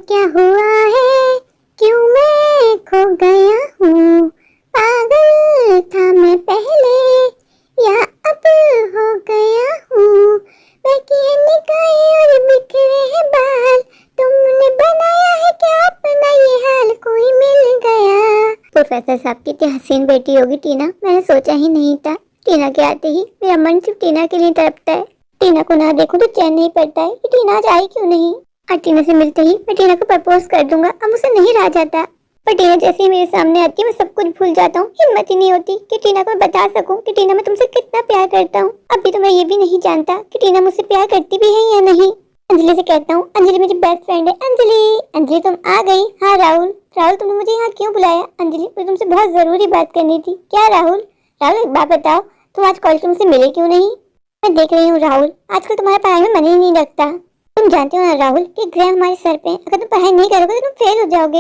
क्या हुआ है, क्यों मैं खो गया हूँ। पागल था मैं पहले, या अब हो गया हूँ। बहकी है निगाहें और बिखरे हैं बाल, तुमने बनाया है क्या अपना ये हाल, कोई मिल गया। प्रोफेसर साहब की इतनी हसीन बेटी होगी टीना, मैंने सोचा ही नहीं था। टीना के आते ही मेरा मन सिर्फ टीना के लिए तड़पता है। टीना को ना देखूं तो चैन नहीं पड़ता है कि टीना आज आई क्यों नहीं। आज टीना से मिलते ही मैं टीना को प्रपोज कर दूंगा, अब मुझसे नहीं रहा जाता। पर टीना जैसे ही मेरे सामने आती है मैं सब कुछ भूल जाता हूँ। हिम्मत ही नहीं होती कि टीना को मैं बता सकूं कि टीना मैं तुमसे कितना प्यार करता हूँ। अभी तो मैं ये भी नहीं जानता कि टीना मुझसे प्यार करती भी है या नहीं। अंजलि से कहता हूँ, अंजलि मेरी बेस्ट फ्रेंड है। अंजलि, अंजलि तुम आ गई। हाँ राहुल, राहुल तुमने मुझे यहाँ क्यों बुलाया। अंजलि मुझे तुमसे बहुत जरूरी बात करनी थी। क्या राहुल? राहुल एक बात बताओ, तुम आज कॉलेज मुझसे मिले क्यों नहीं। मैं देख रही हूँ राहुल, आजकल तुम्हारा पढ़ाई में मन ही नहीं लगता। तुम जानते हो ना राहुल कि एग्जाम हमारे सर पे, अगर तुम पढ़ाई नहीं करोगे तो तुम फेल हो जाओगे।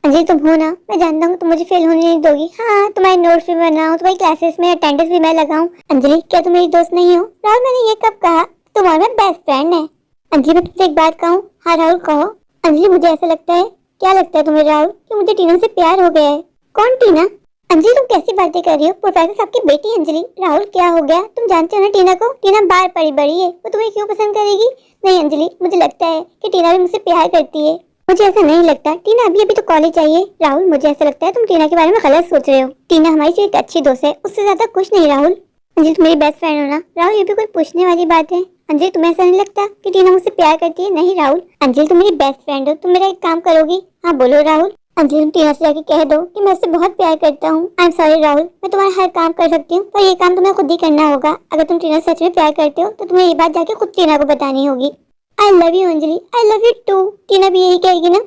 अंजलि तुम हो ना, मैं जानता हूँ तुम मुझे फेल होने नहीं दोगी। हाँ, तुम्हारे नोट्स भी बनाऊँ, तुम्हारी क्लासेस में अटेंडेंस भी मैं लगाऊँ। अंजलि क्या तुम मेरी दोस्त नहीं हो। राहुल मैंने ये कब कहा, तुम्हारा बेस्ट फ्रेंड है। अंजलि मैं तुमसे एक बात कहूँ। हाँ राहुल कहो। अंजलि मुझे ऐसा लगता है, क्या लगता है तुम्हें राहुल, कि मुझे टीना से प्यार हो गया है। कौन टीना? अंजलि तुम कैसी बातें कर रही हो, प्रोफेसर साहब की बेटी अंजलि। राहुल क्या हो गया, तुम जानते हो ना टीना को, टीना बार पड़ी बड़ी है, वो तुम्हें क्यों पसंद करेगी। नहीं अंजलि, मुझे लगता है कि टीना भी मुझसे प्यार करती है। मुझे ऐसा नहीं लगता, टीना अभी अभी तो कॉलेज आई है। राहुल मुझे ऐसा लगता है तुम टीना के बारे में गलत सोच रहे हो। टीना हमारी जो एक अच्छी दोस्त है, उससे ज्यादा कुछ नहीं। राहुल अंजलि तुम मेरी बेस्ट फ्रेंड हो ना। राहुल ये भी कोई पूछने वाली बात है। अंजलि तुम्हें ऐसा नहीं लगता कि टीना मुझसे प्यार करती है। नहीं राहुल, अंजलि तुम मेरी बेस्ट फ्रेंड हो, तुम मेरा एक काम करोगी। हाँ बोलो राहुल। अंजलि तुम टीना से जाके कह दो कि मैं उससे बहुत प्यार करता हूँ। आई एम सॉरी राहुल, मैं तुम्हारा हर काम कर सकती हूँ, पर ये काम तुम्हें खुद ही करना होगा। अगर तुम टीना से सच में प्यार करते हो तो तुम्हें ये बात जाके खुद टीना को बतानी होगी। I love you Anjali, I love you too. Tina भी यही कहेगी ना।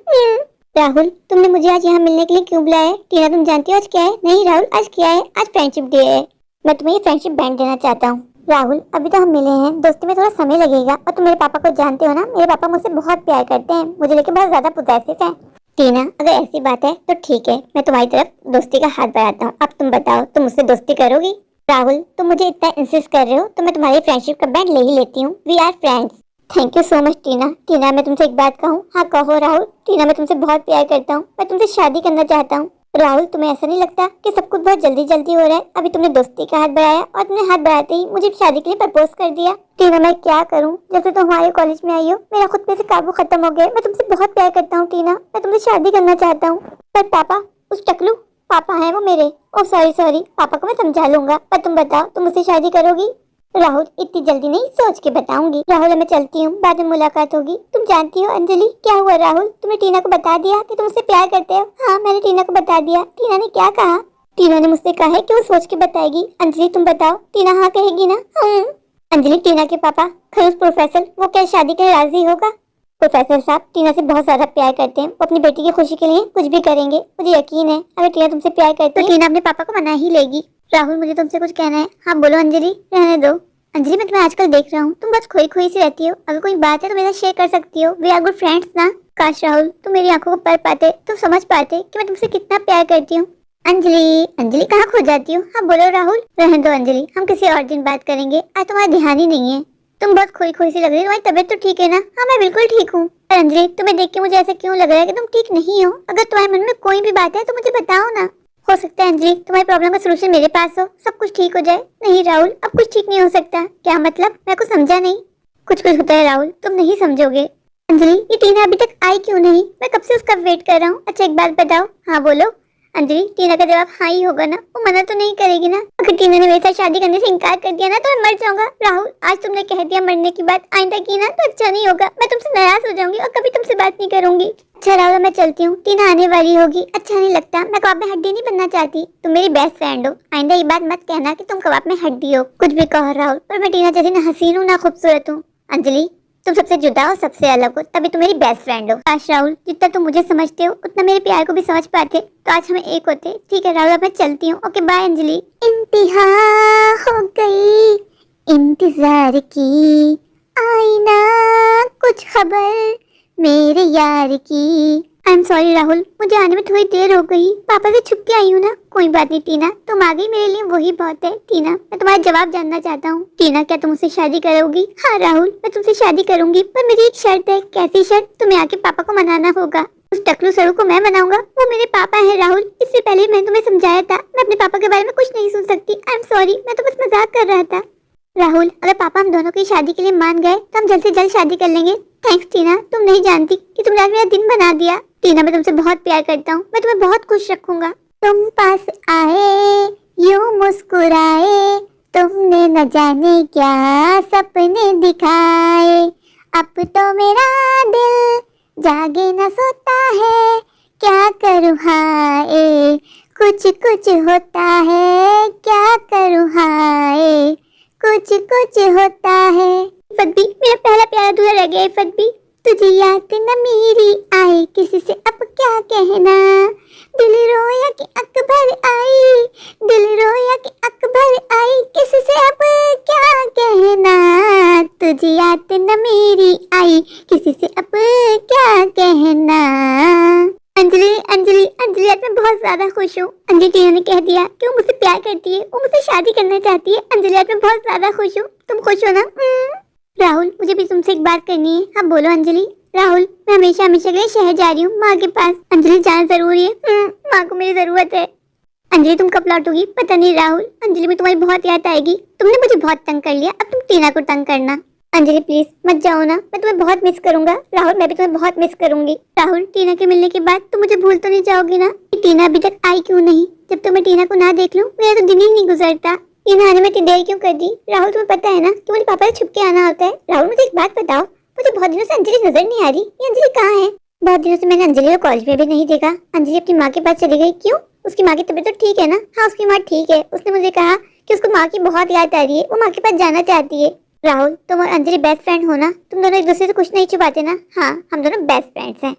राहुल तुमने मुझे आज यहाँ मिलने के लिए क्यों बुलाया है। टीना तुम जानती हो आज क्या है। नहीं राहुल, आज क्या है, आज फ्रेंडशिप डे है। मैं तुम्हें ये फ्रेंडशिप बैंड देना चाहता हूँ। राहुल अभी तो हम मिले हैं, दोस्ती में थोड़ा समय लगेगा। और तुम मेरे पापा को जानते हो ना, मेरे पापा मुझसे बहुत प्यार करते हैं, मुझे लेके बहुत ज्यादा पोजेसिव है। टीना अगर ऐसी बात है तो ठीक है, मैं तुम्हारी तरफ दोस्ती का हाथ बढ़ाता हूँ। अब तुम बताओ, तुम मुझसे दोस्ती करोगी। राहुल तुम मुझे इतना इंसिस्ट कर रहे हो तो मैं तुम्हारी फ्रेंडशिप का बैंड ले ही लेती हूँ। We are friends. Thank you so much Tina. Tina मैं तुमसे एक बात कहूँ। हाँ कहो राहुल। टीना मैं तुमसे बहुत प्यार करता हूँ, मैं तुमसे शादी करना चाहता हूँ। राहुल तुम्हें ऐसा नहीं लगता कि सब कुछ बहुत जल्दी जल्दी हो रहा है। अभी तुमने दोस्ती का हाथ बढ़ाया और तुमने हाथ बढ़ाते ही मुझे शादी के लिए प्रपोज कर दिया। टीना मैं क्या करूं, जब से तुम हमारे कॉलेज में आई हो मेरा खुद पे से काबू खत्म हो गया। मैं तुमसे बहुत प्यार करता हूँ टीना, मैं तुमसे शादी करना चाहता हूँ। पर पापा, उस टकलू पापा है वो मेरे। ओ सॉरी सॉरी, पापा को मैं समझा लूंगा। पर तुम बताओ, तुम मुझसे शादी करोगी। राहुल इतनी जल्दी नहीं, सोच के बताऊंगी। राहुल मैं चलती हूँ, बाद में मुलाकात होगी। तुम जानती हो अंजलि क्या हुआ राहुल, तुमने टीना को बता दिया कि तुम उससे प्यार करते हो। हाँ मैंने टीना को बता दिया। टीना ने क्या कहा। टीना ने मुझसे कहा है कि वो सोच के बताएगी। अंजलि तुम बताओ, टीना हाँ कहेगी ना। अंजलि टीना के पापा खरूस प्रोफेसर, वो क्या शादी के लिए राजी होगा। प्रोफेसर साहब टीना से बहुत ज्यादा प्यार करते हैं, वो अपनी बेटी की खुशी के लिए कुछ भी करेंगे। मुझे यकीन है अगर टीना तुमसे प्यार करती है तो टीना अपने पापा को मना ही लेगी। राहुल मुझे तुमसे कुछ कहना है। हाँ बोलो अंजलि। रहने दो अंजलि, मैं तुम्हें आजकल देख रहा हूँ, तुम बस खोई खोई सी रहती हो। अगर कोई बात है तो मेरे साथ शेयर कर सकती हो। वी आर गुड फ्रेंड्स ना। काश राहुल तुम मेरी आंखों को पढ़ पाते, तुम समझ पाते कि मैं तुमसे कितना प्यार करती हूँ। अंजलि, अंजलि कहाँ खो जाती हो। हाँ बोलो राहुल। रहने दो अंजलि, हम किसी और दिन बात करेंगे, आज तुम्हारा ध्यान ही नहीं है। तुम बहुत खोई खोई सी लग रही हो, तुम्हारी तबीयत तो ठीक है ना। हाँ मैं बिल्कुल ठीक हूँ। पर अंजलि तुम्हें देख के मुझे ऐसा क्यों लग रहा है कि तुम ठीक नहीं हो। अगर तुम्हारे मन में कोई भी बात है तो मुझे बताओ ना। हो सकता है अंजलि तुम्हारी प्रॉब्लम का सलूशन मेरे पास हो, सब कुछ ठीक हो जाए। नहीं राहुल, अब कुछ ठीक नहीं हो सकता। क्या मतलब, मैं कुछ समझा नहीं। कुछ कुछ होता है राहुल, तुम नहीं समझोगे। अंजलि ये टीना अभी तक आई क्यों नहीं, मैं कब से उसका वेट कर रहा हूँ। अच्छा एक बात बताओ। हाँ बोलो। अंजलि टीना का जवाब हाँ ही होगा ना, वो मना तो नहीं करेगी ना। अगर टीना ने मेरे साथ शादी करने से इनकार कर दिया ना तो मैं मर जाऊंगा। राहुल आज तुमने कह दिया मरने की बात, आइंदा की ना तो अच्छा नहीं होगा। मैं तुमसे नाराज हो जाऊंगी और कभी तुमसे बात नहीं करूंगी। अच्छा राहुल मैं चलती हूँ, टीना आने वाली होगी। अच्छा नहीं लगता, मैं कबाब में हड्डी नहीं बनना चाहती। तुम मेरी बेस्ट फ्रेंड हो, आइंदा ये बात मत कहना कि तुम कबाब में हड्डी हो। कुछ भी कहो राहुल, पर मैं टीना जैसी ना हसीन हूँ ना खूबसूरत हूँ। अंजलि तुम सबसे जुदा हो, सबसे अलग हो, तभी तुम मेरी बेस्ट फ्रेंड हो। काश राहुल जितना तुम मुझे समझते हो उतना मेरे प्यार को भी समझ पाते तो आज हम एक होते। ठीक है राहुल, अब मैं चलती हूँ। Okay bye Anjali. इंतहा हो गई इंतजार की, आई ना कुछ खबर मेरे यार की। आई एम सॉरी राहुल, मुझे आने में थोड़ी देर हो गई, पापा से छुप के आई हूँ ना। कोई बात नहीं टीना, तुम आ गई मेरे लिए वही बहुत है। टीना मैं तुम्हारा जवाब जानना चाहता हूँ। टीना क्या तुम मुझसे शादी करोगी? हाँ राहुल, मैं तुमसे शादी करूंगी, पर मेरी एक शर्त है। कैसी शर्त? तुम्हें आके पापा को मनाना होगा। उस टकलू सरू को मैं मनाऊंगा? वो मेरे पापा है राहुल, इससे पहले मैंने तुम्हें समझाया था, मैं अपने पापा के बारे में कुछ नहीं सुन सकती। आई एम सॉरी, मैं तो बस मजाक कर रहा था। राहुल अगर पापा हम दोनों की शादी के लिए मान गए तो हम जल्द से जल्द शादी कर लेंगे। थैंक्स टीना, तुम नहीं जानती कि तुमने आज मेरा दिन बना दिया। टीना मैं तुमसे बहुत प्यार करता हूँ, मैं तुम्हें बहुत खुश रखूंगा। तुम पास आए यूं मुस्कुराए, तुमने न जाने क्या सपने दिखाए। अब तो मेरा दिल जागे न सोता है, क्या करूँ हाय, कुछ कुछ होता है, क्या करूँ हाय, कुछ कुछ होता है। इफ़त भी मेरा पहला प्यार अधूरा रह गया। इफ़त भी तुझे याद न मेरी आए, किसी से अब क्या कहना, दिल रोया कि अकबर आई, दिल रोया कि अकबर आई, किसी से अब क्या कहना, तुझे याद न मेरी आई, किसी से अब क्या कहना। अंजलि अंजलि अंजलि, आज मैं बहुत ज्यादा खुश हूँ। अंजलि टीना ने कह दिया कि वो मुझसे प्यार करती है, वो मुझसे शादी करना चाहती है। अंजलि आज मैं बहुत ज्यादा खुश हूँ। तुम खुश हो ना? राहुल मुझे भी तुमसे एक बात करनी है। हाँ बोलो अंजलि। राहुल मैं हमेशा हमेशा के लिए शहर जा रही हूँ माँ के पास। अंजलि जाना जरूरी है, माँ को मेरी जरूरत है। अंजलि तुम कब लौटोगी? पता नहीं राहुल, अंजलि में तुम्हारी बहुत याद आएगी। तुमने मुझे बहुत तंग कर लिया, अब तुम टीना को तंग करना। अंजलि प्लीज मत जाओ ना, मैं तुम्हें बहुत मिस करूंगा। राहुल मैं भी तुम्हें बहुत मिस करूंगी। राहुल टीना के मिलने के बाद तुम मुझे भूल तो नहीं जाओगी ना? टीना अभी तक आई क्यों नहीं? जब तक मैं टीना को ना देख लूं मेरा तो दिन ही नहीं गुजरता। टीना आने में इतनी देर क्यों कर दी? राहुल तुम्हें पता है ना कि मुझे पापा से छुप के आना होता है। राहुल मुझे एक बात बताओ, मुझे बहुत दिनों से अंजलि नजर नहीं आ रही। ये अंजलि कहाँ है? बहुत दिनों से मैंने अंजलि को कॉलेज में भी नहीं देखा। अंजलि अपनी माँ के पास चली गई। क्यों? उसकी माँ की तबीयत तो ठीक है ना? हाँ उसकी माँ ठीक है। उसने मुझे कहा कि उसको माँ की बहुत याद आ रही है, वो माँ के पास जाना चाहती है। राहुल तुम और अंजलि बेस्ट फ्रेंड हो ना? तुम दोनों एक दूसरे से कुछ नहीं छुपाते ना? हाँ हम दोनों बेस्ट फ्रेंड्स हैं।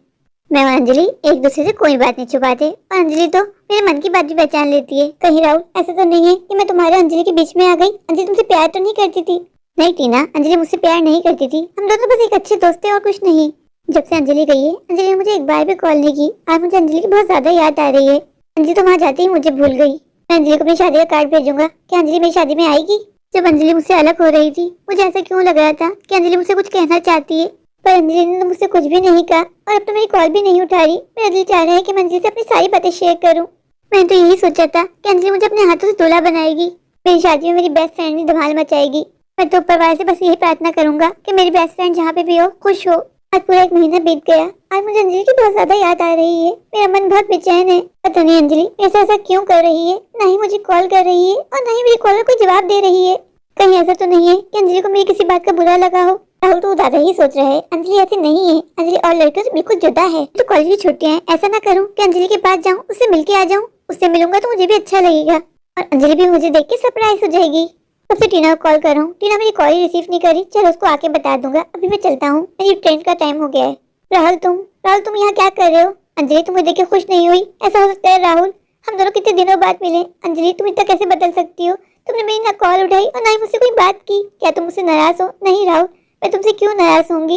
मैं और अंजलि एक दूसरे से कोई बात नहीं छुपाते, और अंजलि तो मेरे मन की बात भी पहचान लेती है। कहीं राहुल ऐसा तो नहीं है कि मैं तुम्हारे अंजलि के बीच में आ गई? अंजलि तुमसे प्यार तो नहीं करती थी? नहीं टीना, अंजलि मुझसे प्यार नहीं करती थी। हम दोनों बस एक अच्छे दोस्त थे और कुछ नहीं। जब से अंजलि गई है, अंजलि ने मुझे एक बार भी कॉल नहीं की। आज मुझे अंजलि की बहुत ज्यादा याद आ रही है। अंजलि तो वहाँ जाते ही मुझे भूल गई। मैं अंजलि को अपनी शादी का कार्ड भेजूंगा। क्या अंजलि मेरी शादी में आएगी? जब अंजलि मुझसे अलग हो रही थी मुझे ऐसा क्यों लग रहा था कि अंजलि मुझसे कुछ कहना चाहती है, पर अंजलि ने तो मुझसे कुछ भी नहीं कहा और अब तो मेरी कॉल भी नहीं उठा रही। मेरा दिल चाह रहा है कि मैं अंजलि से अपनी सारी बातें शेयर करूं। मैंने तो यही सोचा था कि अंजलि मुझे अपने हाथों से दूल्हा बनाएगी, मेरी शादी में मेरी बेस्ट फ्रेंड की धमाल मचाएगी। मैं तो ऊपर वाले से बस यही प्रार्थना करूंगा कि मेरी बेस्ट फ्रेंड जहाँ पे भी हो खुश हो। आज पूरा एक महीना बीत गया, आज मुझे अंजलि की बहुत ज्यादा याद आ रही है। मेरा मन बहुत बेचैन है। पता नहीं अंजलि ऐसा ऐसा क्यों कर रही है, ना ही मुझे कॉल कर रही है और ना ही मेरी कॉल को जवाब दे रही है। कहीं ऐसा तो नहीं है कि अंजलि को मेरी किसी बात का बुरा लगा हो? राहुल तो ज्यादा ही सोच रहा है। अंजलि ऐसी नहीं है, अंजलि और लड़कियों से बिल्कुल जुदा है। तो कॉलेज की छुट्टियां हैं, ऐसा ना करूं कि अंजलि के पास जाऊं, उससे मिलके आ जाऊं। उससे मिलूंगा तो मुझे भी अच्छा लगेगा और अंजलि भी मुझे देख के सरप्राइज हो जाएगी। सबसे टीना को कॉल करूं। टीना मेरी कॉल ही रिसीव नहीं करी। चलो उसको आके बता दूंगा। अभी मैं चलता हूँ, मेरी ट्रेन का टाइम हो गया है। राहुल तुम यहाँ क्या कर रहे हो? अंजलि तुम मुझे देख के खुश नहीं हुई? ऐसा हो सकता है राहुल, हम दोनों कितने दिनों बाद मिले। अंजलि तुम इतना कैसे बदल सकती हो? तुमने मेरी ना कॉल उठाई और ना ही मुझसे कोई बात की। क्या तुम मुझसे नाराज हो? नहीं राहुल, मैं तुमसे क्यों नाराज होंगी?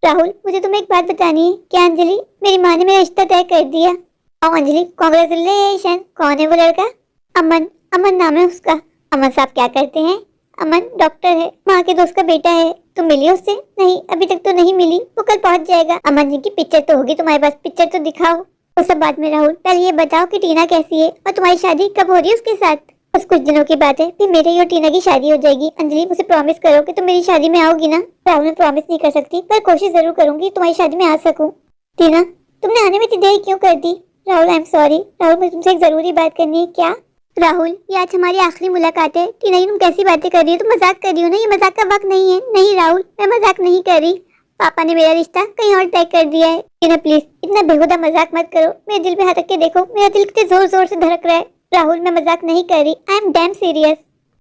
राहुल मुझे तुम्हें एक बात बतानी है। क्या अंजलि? मेरी माँ ने मेरा रिश्ता तय कर दिया। और अंजलि कांग्रेचुलेशन। कौन है वो लड़का? अमन। अमन नाम है उसका। अमन साहब क्या करते हैं? अमन डॉक्टर है, माँ के दोस्त का बेटा है। तुम मिली उससे? नहीं अभी तक तो नहीं मिली, वो कल पहुँच जाएगा। अमन जी की पिक्चर तो होगी तुम्हारे पास, पिक्चर तो दिखाओ। वो सब बात में राहुल, पहले ये बताओ कि टीना कैसी है और तुम्हारी शादी कब हो रही है उसके साथ? बस कुछ दिनों की बात है, फिर मेरी और टीना की शादी हो जाएगी। अंजलि मुझे प्रॉमिस करो कि तुम मेरी शादी में आओगी ना? राहुल मैं प्रॉमिस नहीं कर सकती, पर कोशिश जरूर करूंगी तुम्हारी शादी में आ सकूं। टीना तुमने आने में इतनी देर क्यों कर दी? Rahul I am sorry. Rahul मुझे तुमसे एक जरूरी बात करनी है। क्या? राहुल ये आज हमारी आखिरी मुलाकात है। टीना ये तुम कैसी बातें कर रही हो? तुम मजाक कर रही हो ना? ये मजाक का वक्त नहीं है। नहीं राहुल मैं मजाक नहीं कर रही। पापा ने मेरा रिश्ता कहीं और तय कर दिया है। टीना प्लीज इतना बेहुदा मजाक मत करो। मेरे दिल पे हाथ रख के देखो, मेरा दिल कितने जोर जोर से धड़क रहा है। राहुल मैं मजाक नहीं कर रही, आई एम डैम सीरियस।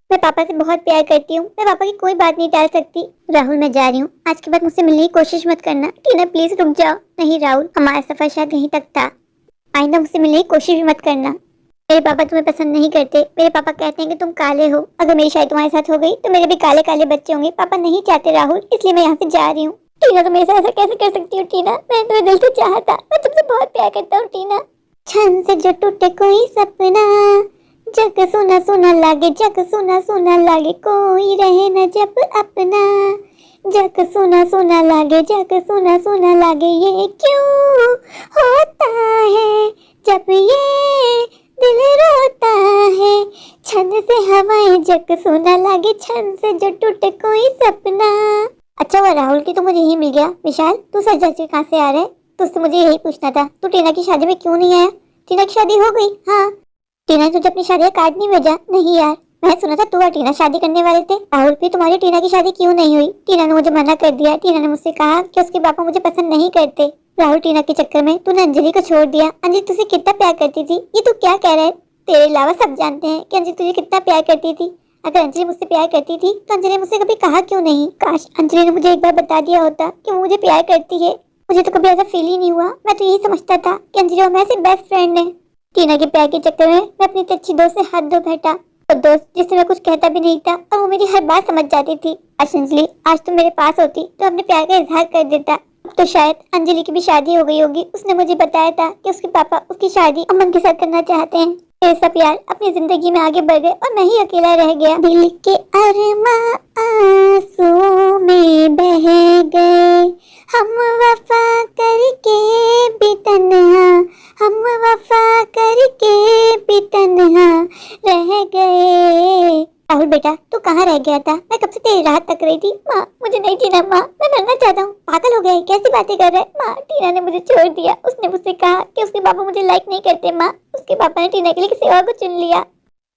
मैं पापा से बहुत प्यार करती हूँ, मैं पापा की कोई बात नहीं टाल सकती। राहुल मैं जा रही हूँ, आज के बाद मुझसे मिलने की कोशिश मत करना। टीना प्लीज रुक जाओ। नहीं राहुल हमारा सफर शायद यहीं तक था, आइंदा मुझसे मिलने की कोशिश भी मत करना। मेरे पापा तुम्हें पसंद नहीं करते। मेरे पापा कहते हैं कि तुम काले हो, अगर मेरी शादी तुम्हारे साथ हो गई तो मेरे भी काले काले बच्चे होंगे। पापा नहीं चाहते राहुल, इसलिए मैं यहाँ से जा रही हूँ। टीना तुम ऐसा ऐसा कैसे कर सकती हो टीना, मैं तुम्हें दिल से चाहा था, मैं तुमसे बहुत प्यार करता हूँ टीना। छन से जो टूटे कोई सपना, जग सुना सुना लागे, जग सुना सुना लागे, कोई रहे न जब अपना, जग सुना सुना लागे, जग सुना सुना लागे, ये क्यों होता है जब ये दिल रोता है, छन से हवाएं जग सुना लागे, छन से जो टूटे कोई सपना। अच्छा हुआ राहुल कि तू मुझे यही मिल गया। विशाल तू सच सच कहाँ से आ रहा है? तुझसे मुझे यही पूछना था, तू टीना की शादी में क्यों नहीं आया? टीना की शादी हो गई? हाँ। टीना ने तुझे अपनी शादी का कार्ड नहीं भेजा? नहीं यार, मैं सुना था तू और टीना शादी करने वाले थे। राहुल फिर तुम्हारी टीना की शादी क्यों नहीं हुई? टीना ने मुझे मना कर दिया। टीना ने मुझसे कहा कि उसके पापा मुझे पसंद नहीं करते। राहुल टीना के चक्कर में तूने अंजलि को छोड़ दिया। अंजलि तुझसे कितना प्यार करती थी, ये तू क्या कह रहा है? तेरे अलावा सब जानते हैं कि अंजलि तुझे कितना प्यार करती थी। अगर अंजलि मुझसे प्यार करती थी तो अंजलि ने मुझसे कभी कहा क्यों नहीं? काश अंजलि ने मुझे एक बार बता दिया होता कि वो मुझे प्यार करती है। मुझे तो कभी ऐसा फील ही नहीं हुआ। मैं तो यही समझता था कि अंजलि और मैं सिर्फ बेस्ट फ्रेंड हैं। टीना के प्यार के चक्कर में मैं अपनी अच्छी दोस्त से हाथ धो बैठा, और दोस्त जिससे मैं कुछ कहता भी नहीं था और वो मेरी हर बात समझ जाती थी। अंजलि आज तुम मेरे पास होती तो अपने प्यार का इजहार कर देता। अब तो शायद अंजलि की भी शादी हो गई होगी। उसने मुझे बताया था कि उसके पापा उसकी शादी अमन के साथ करना चाहते हैं। मेरे सब यार अपनी जिंदगी में आगे बढ़ गए और मैं ही अकेला रह गया। दिल के अरमां आंसुओं में बह गए, हम वफा करके भी तन्हा, हम वफा करके भी तन्हा रह गए। राहुल बेटा तू कहाँ रह गया था? मैं कब से तेरी राह तक रही थी। माँ मुझे नहीं जीना, माँ मैं मरना चाहता हूँ। पागल हो गए, कैसी बातें कर रहे हैं? माँ टीना ने मुझे छोड़ दिया। उसने मुझसे कहा कि उसके पापा मुझे लाइक नहीं करते। माँ उसके पापा ने टीना के लिए किसी और को चुन लिया।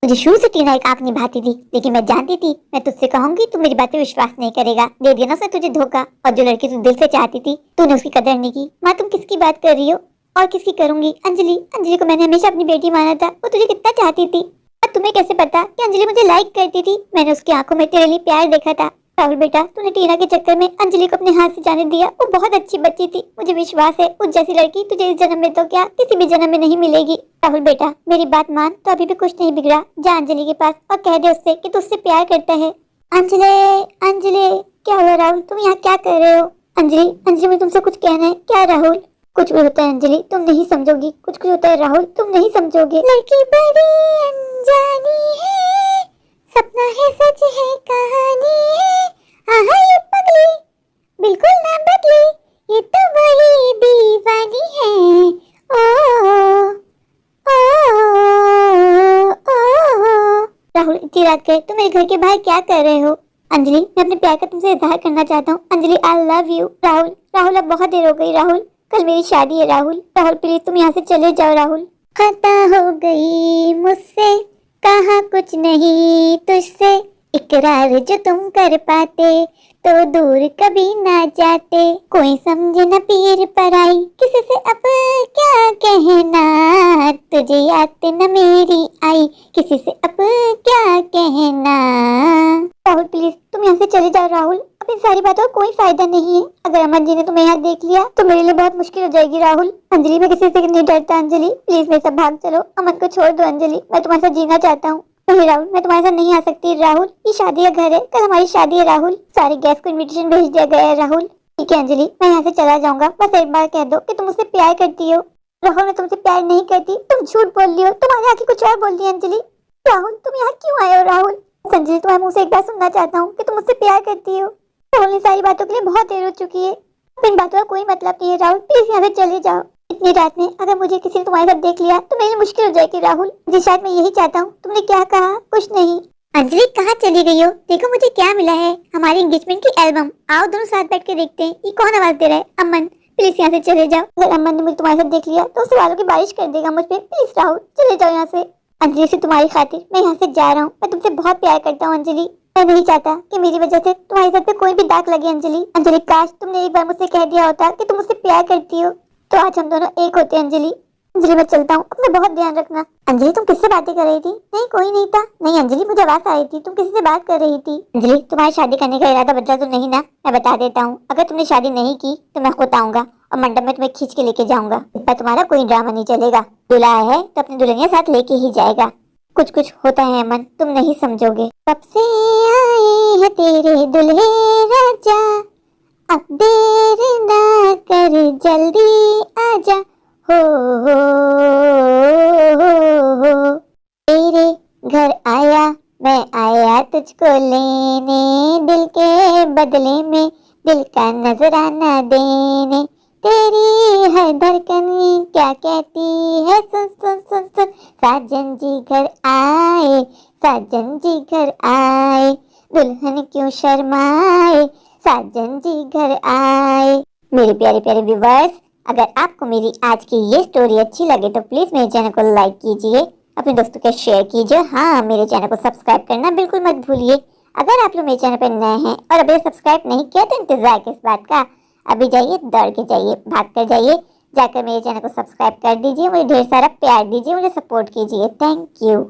मुझे शुरू से टीना एक आंख निभाती थी, लेकिन मैं जानती थी मैं तुझसे कहूंगी तू मेरी बातें विश्वास नहीं करेगा। दे दिया ना उसने तुझे धोखा, और जो लड़की तू दिल से चाहती थी तूने उसकी कदर नहीं की। माँ तुम किसकी बात कर रही हो? और किसकी करूंगी? अंजलि, अंजलि को मैंने हमेशा अपनी बेटी माना था। वो तुझे कितना चाहती थी। और तुम्हें कैसे पता कि अंजलि मुझे लाइक करती थी? मैंने उसकी आंखों में तेरे लिए प्यार देखा था। राहुल बेटा तूने टीना के चक्कर में अंजलि को अपने हाथ से जाने दिया। वो बहुत अच्छी बच्ची थी, मुझे विश्वास है उस जैसी लड़की तुझे इस जन्म में तो क्या किसी भी जन्म में नहीं मिलेगी। राहुल बेटा मेरी बात मान, तो अभी भी कुछ नहीं बिगड़ा। जा अंजलि के पास और कह दे उससे कि तू उससे प्यार करता है। अंजलि, अंजलि क्या हुआ राहुल, तुम यहाँ क्या कर रहे हो? अंजलि, अंजलि मुझे तुमसे कुछ कहना है। क्या राहुल? कुछ भी होता है अंजलि तुम नहीं समझोगी, कुछ कुछ होता है राहुल तुम नहीं समझोगे। लड़की बड़ी अनजानी है, सपना है सच है कहानी है, आहा ये पगली बिल्कुल ना बदली, ये तो वही दीवानी है। ओ ओ ओ राहुल इतनी रात गए तुम मेरे घर के बाहर क्या कर रहे हो? अंजलि मैं अपने प्यार का तुमसे इजहार करना चाहता हूँ। Anjali I love you. Rahul, Rahul अब बहुत देर हो गई। राहुल कल मेरी शादी है। राहुल, राहुल प्लीज तुम यहाँ से चले जाओ। राहुल खता हो गई मुझसे, कहा कुछ नहीं तुझसे, इकरार जो तुम कर पाते तो दूर कभी ना जाते, कोई समझे न पीर पराई, किसी से अब क्या कहना, तुझे याद न मेरी आई, किसी से अब क्या कहना। राहुल प्लीज तुम यहाँ से चले जाओ। राहुल अब इन सारी बातों का कोई फायदा नहीं है। अगर अमन जी ने तुम्हें यहाँ देख लिया तो मेरे लिए बहुत मुश्किल हो जाएगी। राहुल, अंजलि मैं किसी से नहीं डरता। अंजलि प्लीज मेरे साथ भाग चलो, अमन को छोड़ दो। अंजलि मैं तुम्हारे साथ जीना चाहता हूँ। नहीं राहुल मैं तुम्हारे साथ नहीं आ सकती। राहुल ये शादी का घर है, कल हमारी शादी है। राहुल सारे गेस्ट को इनविटेशन भेज दिया गया है। राहुल ठीक है अंजलि मैं यहाँ से चला जाऊंगा, बस एक बार कह दो कि तुम मुझसे प्यार करती हो। राहुल मैं तुमसे प्यार नहीं करती, तुम झूठ बोल रही हो, तुम्हारे आगे कुछ और बोल रही है। अंजलि राहुल तुम यहाँ क्यों आए हो? राहुल अंजलि तुम्हारे मुँह से एक बार सुनना चाहता हूँ कि तुम मुझसे प्यार करती हो। राहुल इन सारी बातों के लिए बहुत देर हो चुकी है, इन बातों का कोई मतलब नहीं है। राहुल प्लीज यहाँ से चले जाओ। इतनी रात में अगर मुझे किसी ने तुम्हारे साथ देख लिया तो मेरी मुश्किल हो जाएगी। राहुल जी शायद मैं यही चाहता हूँ। तुमने क्या कहा? कुछ नहीं। अंजलि कहाँ चली गई हो? देखो मुझे क्या मिला है, हमारी एंगेजमेंट की एल्बम। आओ दोनों साथ बैठ के देखते हैं। ये कौन आवाज दे रहा है? अमन प्लीज यहाँ से चले जाओ। अगर अमन ने मुझे तुम्हारे साथ देख लिया तो सवालों की बारिश कर देगा मुझ पे। प्लीज राहुल चले जाओ यहाँ से। अंजलि से तुम्हारी खातिर मैं यहाँ से जा रहा हूँ। मैं तुमसे बहुत प्यार करता हूँ अंजलि, मैं नहीं चाहता कि मेरी वजह से तुम्हारे सर पे कोई भी दाग लगे। अंजलि, अंजलि काश तुमने एक बार मुझसे कह दिया होता कि तुम मुझसे प्यार करती हो तो आज हम दोनों एक होते। अंजलि, अंजलि मैं चलता हूँ, अपना बहुत ध्यान रखना। अंजलि तुम किससे बातें कर रही थी? नहीं कोई नहीं था। नहीं अंजलि मुझे आवाज आ रही थी, तुम किसी से बात कर रही थी। अंजलि तुम्हारी शादी करने का इरादा बदला तो नहीं ना? मैं बता देता हूँ, अगर तुमने शादी नहीं की तो मैं खुद आऊंगा और मंडप में तुम्हें खींच के लेके जाऊंगा। इस बार तुम्हारा कोई ड्रामा नहीं चलेगा। दूल्हा है तो अपनी दुल्हनिया साथ लेके ही जाएगा। कुछ कुछ होता है अमन, तुम नहीं समझोगे। कब से आए हैं तेरे दुल्हे राजा, अब देर ना कर जल्दी आजा हो, तेरे घर आया मैं आया तुझको लेने, दिल के बदले में दिल का नजराना देने, तेरी हर धड़कन क्या कहती है, सुन सुन सुन सुन, साजन जी घर आए, साजन जी घर आए, दुल्हन क्यों शर्माए, साजन जी घर आए। मेरे प्यारे प्यारे व्यूवर्स, अगर आपको मेरी आज की ये स्टोरी अच्छी लगे तो प्लीज मेरे चैनल को लाइक कीजिए, अपने दोस्तों के शेयर कीजिए, हाँ मेरे चैनल को सब्सक्राइब करना बिल्कुल मत भूलिए। अगर आप लोग मेरे चैनल पर नए हैं और अभी सब्सक्राइब नहीं किया तो इंतजार किस बात का, अभी जाइए, दौड़ के जाइए, भाग कर जाइए, जाकर मेरे चैनल को सब्सक्राइब कर दीजिए, मुझे ढेर सारा प्यार दीजिए, मुझे सपोर्ट कीजिए। Thank you.